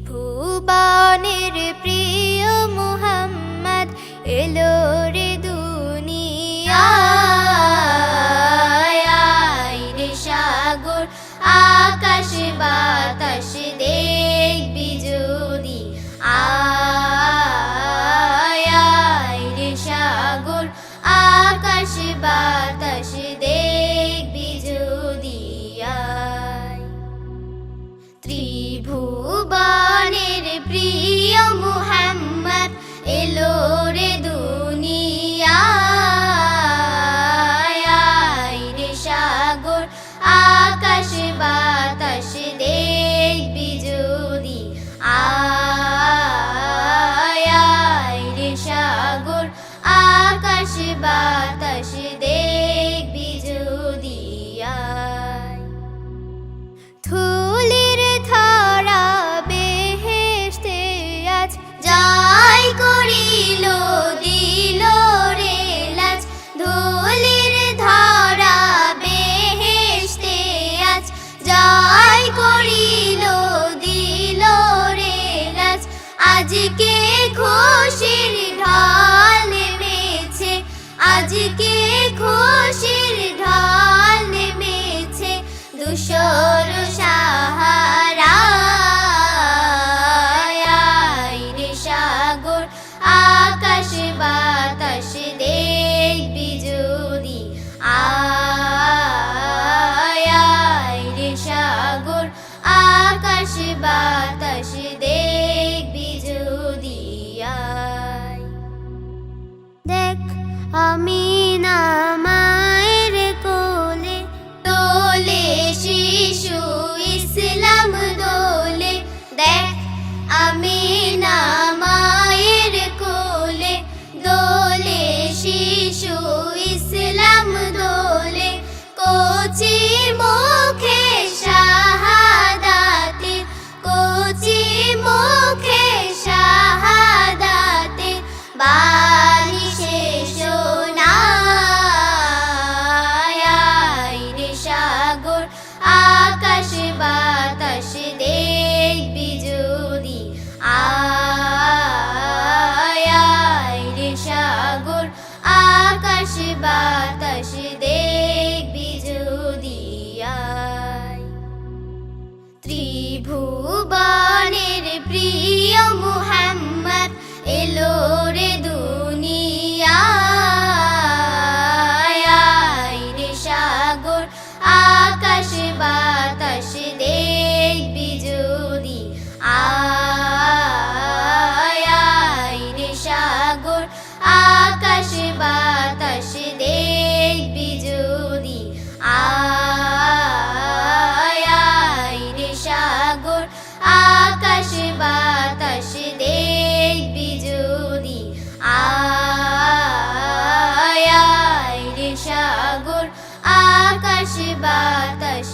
ত্রিভুবনের প্রিয় মুহাম্মদ এলো রে দুনিয়ায়। আয় রে সাগর আকাশ বাতাস দেখবি যদি, আয় রে সাগর আকাশ বাতাস দেখবি যদি। ত্রিভুবনের প্রিয় মুহাম্মদ এলো রে দুনিয়ায়। আয় রে সাগর আকাশ বাতাস দেখবি যদি, আয় রে সাগর আকাশ বাতাস দেখবি যদি। ধুলির ধরা বেহেশতে আজ যাই করিল দিল রে লাজ। ধুলির ধরা বেহেশতে আজ যাই করিল দিল রে লাজ। আজকে খুশির ঢাল নেমেছে, আজকে খুশির ঢাল নেমেছে ধূসর সাহারায়। আয় রে সাগর আকাশ বাতাস দেখবি যদি, আয় রে সাগর আকাশ বাতাস দেখবি যদি। দেখ আমিনা মায়ের কোলে দোলে শিশু ইসলাম দোলে। দেখ আমিনা মায়ের কোলে দোলে শিশু ইসলাম দোলে। কচি মুখে শাহাদাতে, কচি মুখে শাহাদাতে বাণী শেষ শোনায়। আয় রে সাগর আকাশ বাতাস দেখবি যদি, আয় রে সাগর আকাশ বাতাস দেখবি যদি। ত্রিভুবনের প্রিয় মুহাম্মদ এলো রে দুনিয়ায়। আয় রে সাগর আকাশ বাতাস দেখবি যদি, আয় রে সাগর আকাশ বাতাস দেখবি যদি, আয় রে সাগর আকাশ বাতাস দেখবি যদি, আয় রে সাগর আকাশ বাতাস